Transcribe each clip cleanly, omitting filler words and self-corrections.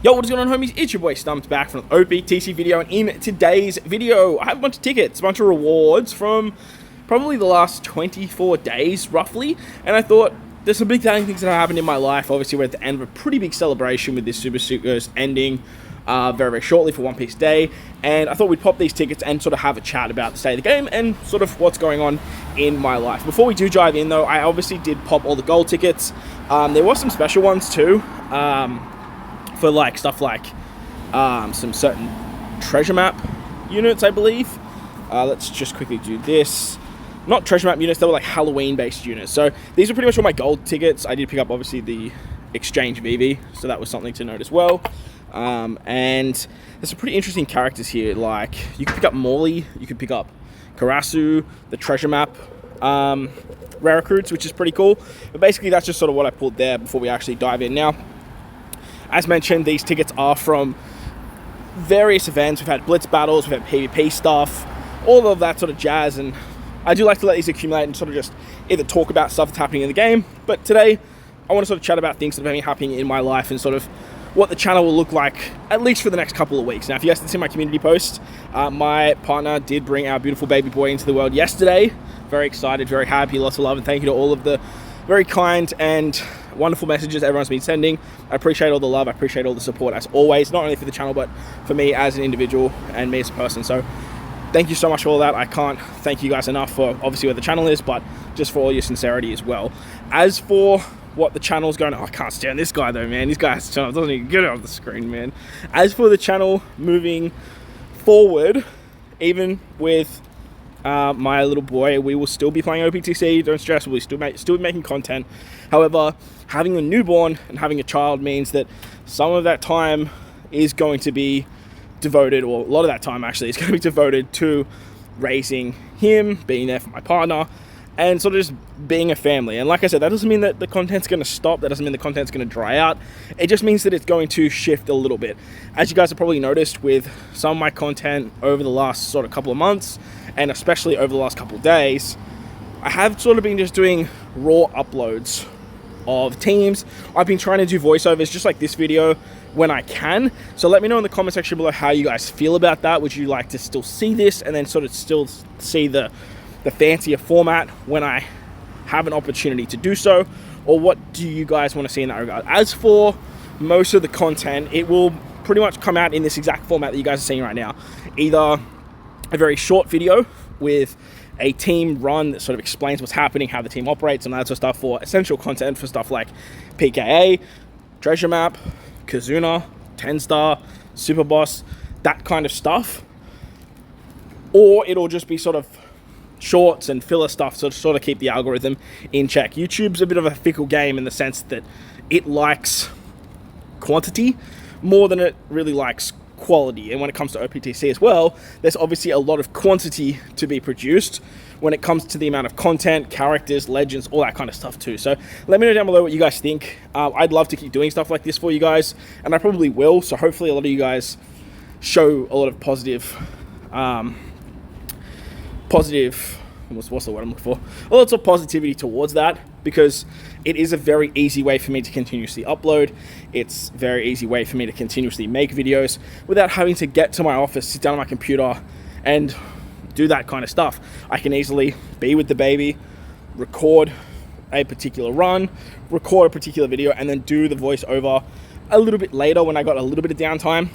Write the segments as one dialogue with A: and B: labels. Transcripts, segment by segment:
A: Yo, what is going on, homies? It's your boy Stumped back from the OPTC video, and in today's video, I have a bunch of tickets, a bunch of rewards from probably the last 24 days, roughly, and I thought there's some big things that have happened in my life. Obviously, we're at the end of a pretty big celebration with this Super Sugos ending very, very shortly for One Piece Day, and I thought we'd pop these tickets and sort of have a chat about the state of the game and sort of what's going on in my life. Before we do dive in, though, I obviously did pop all the gold tickets. There were some special ones, too. For like stuff like some certain treasure map units, I believe. Let's just quickly do this. Not treasure map units, they were like Halloween based units. So these are pretty much all my gold tickets. I did pick up obviously the exchange VV, so that was something to note as well. And there's some pretty interesting characters here. Like you can pick up Morley, you can pick up Karasu, the treasure map rare recruits, which is pretty cool. But basically that's just sort of what I pulled there before we actually dive in now. As mentioned, these tickets are from various events. We've had Blitz battles, we've had PvP stuff, all of that sort of jazz, and I do like to let these accumulate and sort of just either talk about stuff that's happening in the game, but today I want to sort of chat about things that have been happening in my life and sort of what the channel will look like, at least for the next couple of weeks. Now, if you guys didn't see my community post, my partner did bring our beautiful baby boy into the world yesterday. Very excited, very happy, lots of love, and thank you to all of the very kind and wonderful messages everyone's been sending. I appreciate all the love, I appreciate all the support as always, not only for the channel but for me as an individual and me as a person. So thank you so much for all that. I can't thank you guys enough for obviously where the channel is, but just for all your sincerity as well. As for what the channel's going on, I can't stand this guy though, man. This guy doesn't even get it off the screen, man. As for the channel moving forward, even with my little boy, we will still be playing OPTC, don't stress, we'll still be making content. However, having a newborn and having a child means that some of that time is going to be devoted, or a lot of that time actually is going to be devoted to raising him, being there for my partner, and sort of just being a family. And like I said, that doesn't mean that the content's going to stop, that doesn't mean the content's going to dry out. It just means that it's going to shift a little bit. As you guys have probably noticed with some of my content over the last sort of couple of months, and especially over the last couple of days, I have sort of been just doing raw uploads of teams. I've been trying to do voiceovers just like this video when I can. So let me know in the comment section below how you guys feel about that. Would you like to still see this and then sort of still see the fancier format when I have an opportunity to do so? Or what do you guys want to see in that regard? As for most of the content, it will pretty much come out in this exact format that you guys are seeing right now. Either a very short video with a team run that sort of explains what's happening, how the team operates, and that sort of stuff for essential content for stuff like PKA, Treasure Map, Kazuna, 10-Star, Super Boss, that kind of stuff. Or it'll just be sort of shorts and filler stuff to sort of keep the algorithm in check. YouTube's a bit of a fickle game in the sense that it likes quantity more than it really likes quality. And when it comes to OPTC as well, there's obviously a lot of quantity to be produced when it comes to the amount of content, characters, legends, all that kind of stuff too. So let me know down below what you guys think. I'd love to keep doing stuff like this for you guys, and I probably will. So hopefully a lot of you guys show a lot of what's the word I'm looking for? Lots of positivity towards that, because it is a very easy way for me to continuously upload. It's a very easy way for me to continuously make videos without having to get to my office, sit down on my computer, and do that kind of stuff. I can easily be with the baby, record a particular run, record a particular video, and then do the voiceover a little bit later when I got a little bit of downtime.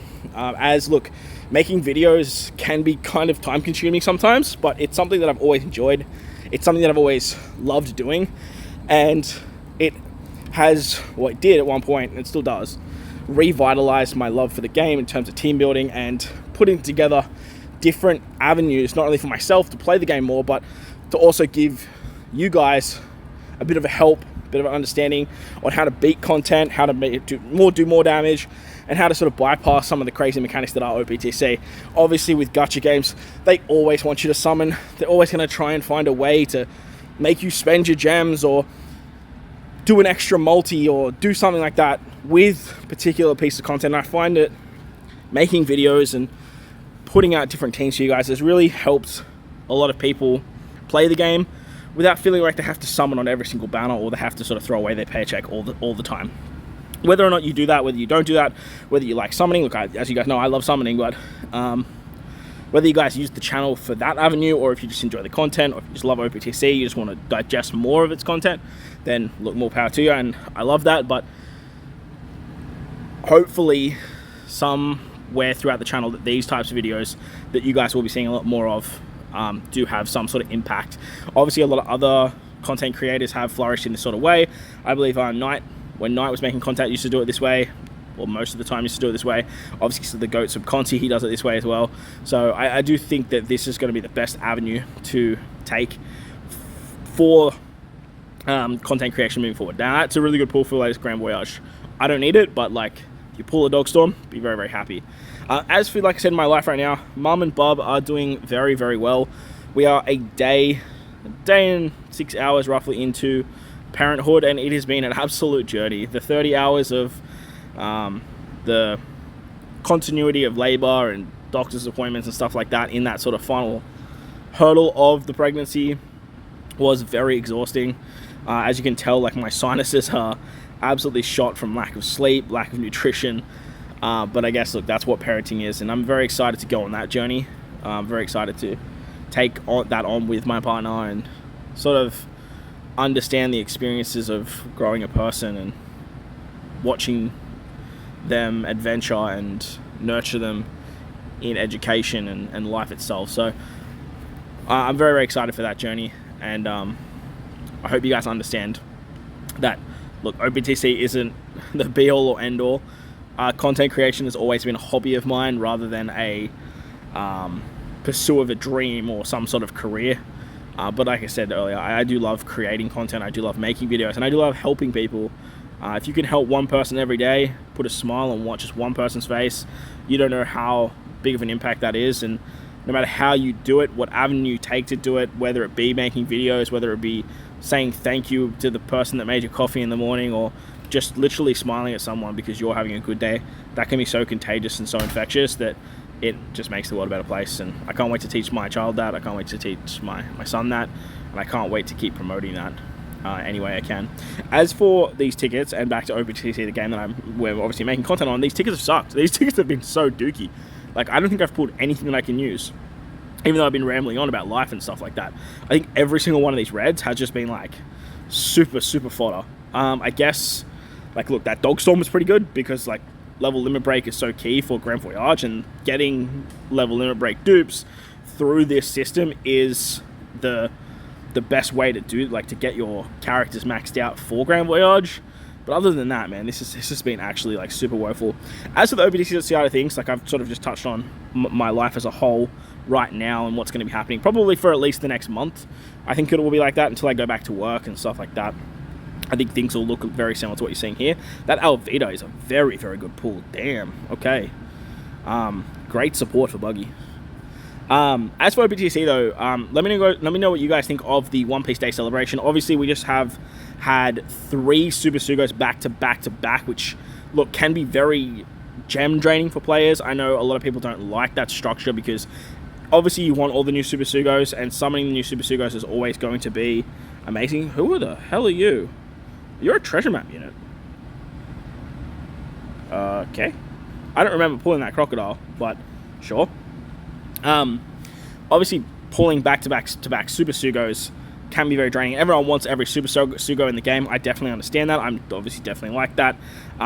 A: Look, making videos can be kind of time consuming sometimes, but it's something that I've always enjoyed. It's something that I've always loved doing, and it has, well, it did at one point, and it still does, revitalize my love for the game in terms of team building and putting together different avenues, not only for myself to play the game more, but to also give you guys a bit of a help, a bit of an understanding on how to beat content, how to do more damage, and how to sort of bypass some of the crazy mechanics that are OPTC. Obviously with gacha games, they always want you to summon. They're always going to try and find a way to make you spend your gems or do an extra multi or do something like that with a particular piece of content. And I find that making videos and putting out different teams for you guys has really helped a lot of people play the game without feeling like they have to summon on every single banner or they have to sort of throw away their paycheck all the time. Whether or not you do that, whether you don't do that, whether you like summoning, look, as you guys know, I love summoning, but whether you guys use the channel for that avenue, or if you just enjoy the content, or if you just love OPTC, you just want to digest more of its content, then look, more power to you, and I love that. But hopefully somewhere throughout the channel that these types of videos that you guys will be seeing a lot more of do have some sort of impact. Obviously, a lot of other content creators have flourished in this sort of way. I believe when Knight was making content, used to do it this way, or most of the time used to do it this way. Obviously, so the GOAT Subconti, he does it this way as well. So I do think that this is going to be the best avenue to take for content creation moving forward. Now, that's a really good pull for the latest Grand Voyage. I don't need it, but like, if you pull a Dog Storm, be very, very happy. As for, like I said, in my life right now, Mum and Bub are doing very, very well. We are a day and 6 hours roughly into parenthood, and it has been an absolute journey. The 30 hours of the continuity of labor and doctor's appointments and stuff like that in that sort of final hurdle of the pregnancy was very exhausting. As you can tell, like, my sinuses are absolutely shot from lack of sleep, lack of nutrition, but I guess, look, that's what parenting is, and I'm very excited to go on that journey. I'm very excited to take that on with my partner and sort of understand the experiences of growing a person and watching them adventure and nurture them in education and life itself. So I'm very, very excited for that journey, and I hope you guys understand that, look, OPTC isn't the be-all or end-all. Content creation has always been a hobby of mine rather than a pursuit of a dream or some sort of career. But like I said earlier, I do love creating content, I do love making videos, and I do love helping people. If you can help one person every day, put a smile on just one person's face, you don't know how big of an impact that is. And no matter how you do it, what avenue you take to do it, whether it be making videos, whether it be saying thank you to the person that made your coffee in the morning, or just literally smiling at someone because you're having a good day, that can be so contagious and so infectious that it just makes the world a better place. And I can't wait to teach my child that. I can't wait to teach my son that. And I can't wait to keep promoting that any way I can. As for these tickets, and back to OPTC, the game that we're obviously making content on, these tickets have sucked. These tickets have been so dookie. Like, I don't think I've pulled anything that I can use, even though I've been rambling on about life and stuff like that. I think every single one of these reds has just been, like, super, super fodder. I guess, like, look, that Dog Storm was pretty good because, like, level limit break is so key for Grand Voyage, and getting level limit break dupes through this system is the best way to do, like, to get your characters maxed out for Grand Voyage. But other than that, man, this has been actually, like, super woeful. As for the OPTC side of things, like, I've sort of just touched on my life as a whole right now and what's going to be happening probably for at least the next month. I think it will be like that until I go back to work and stuff like that. I think things will look very similar to what you're seeing here. That Alvita is a very, very good pull. Damn. Okay. Great support for Buggy. As for OPTC though, let me know what you guys think of the One Piece Day celebration. Obviously, we just have had 3 Super Sugos back to back to back, which, look, can be very gem draining for players. I know a lot of people don't like that structure because obviously you want all the new Super Sugos, and summoning the new Super Sugos is always going to be amazing. Who the hell are you? You're a treasure map unit. Okay. I don't remember pulling that crocodile, but sure. Obviously, pulling back-to-back Super Sugos can be very draining. Everyone wants every Super Sugo in the game. I definitely understand that. I'm obviously definitely like that.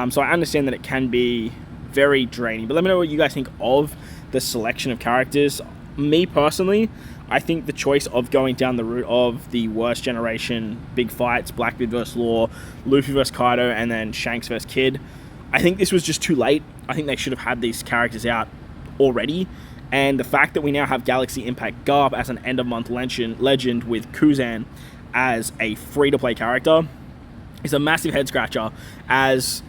A: So I understand that it can be very draining. But let me know what you guys think of the selection of characters. Me, personally, I think the choice of going down the route of the worst generation, big fights, Blackbeard vs. Law, Luffy vs. Kaido, and then Shanks vs. Kid, I think this was just too late. I think they should have had these characters out already. And the fact that we now have Galaxy Impact Garb as an end-of-month legend with Kuzan as a free-to-play character is a massive head-scratcher, as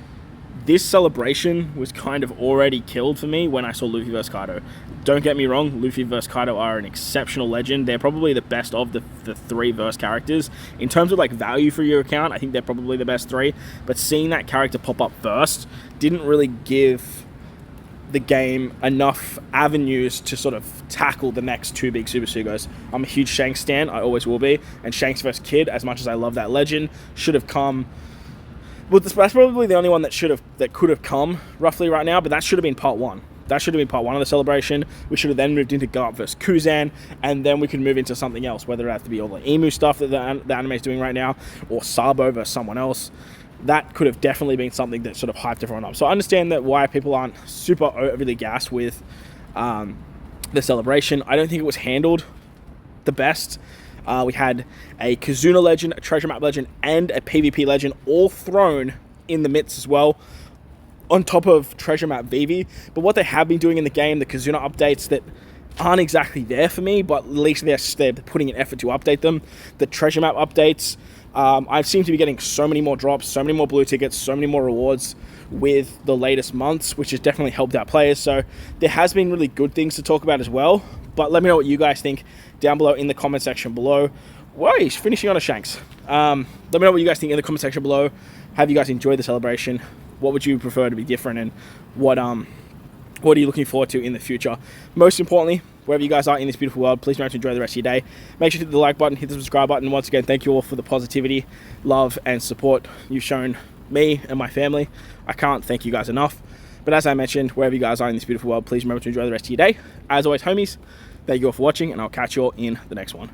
A: this celebration was kind of already killed for me when I saw Luffy vs. Kaido. Don't get me wrong, Luffy vs. Kaido are an exceptional legend. They're probably the best of the 3 verse characters. In terms of, like, value for your account, I think they're probably the best 3. But seeing that character pop up first didn't really give the game enough avenues to sort of tackle the next 2 big Super Sugos. I'm a huge Shanks stan, I always will be, and Shanks vs. Kid, as much as I love that legend, should have come Well, that's probably the only one that could have come roughly right now, but that should have been part one. That should have been part one of the celebration. We should have then moved into Go Up vs. Kuzan, and then we could move into something else, whether it has to be all the Emu stuff that the anime is doing right now, or Sabo versus someone else. That could have definitely been something that sort of hyped everyone up. So I understand that why people aren't super overly gassed with the celebration. I don't think it was handled the best. We had a Kazuna legend, a treasure map legend, and a PvP legend all thrown in the midst as well, on top of treasure map VV. But what they have been doing in the game, the Kazuna updates that aren't exactly there for me, but at least they're putting an effort to update them. The treasure map updates, I seem to be getting so many more drops, so many more blue tickets, so many more rewards with the latest months, which has definitely helped out players. So there has been really good things to talk about as well. But let me know what you guys think down below in the comment section below. Whoa, he's finishing on a Shanks. Let me know what you guys think in the comment section below. Have you guys enjoyed the celebration? What would you prefer to be different, and what are you looking forward to in the future? Most importantly, wherever you guys are in this beautiful world, please remember to enjoy the rest of your day. Make sure to hit the like button, hit the subscribe button. Once again, thank you all for the positivity, love, and support you've shown me and my family. I can't thank you guys enough. But as I mentioned, wherever you guys are in this beautiful world, please remember to enjoy the rest of your day. As always, homies, thank you all for watching, and I'll catch you all in the next one.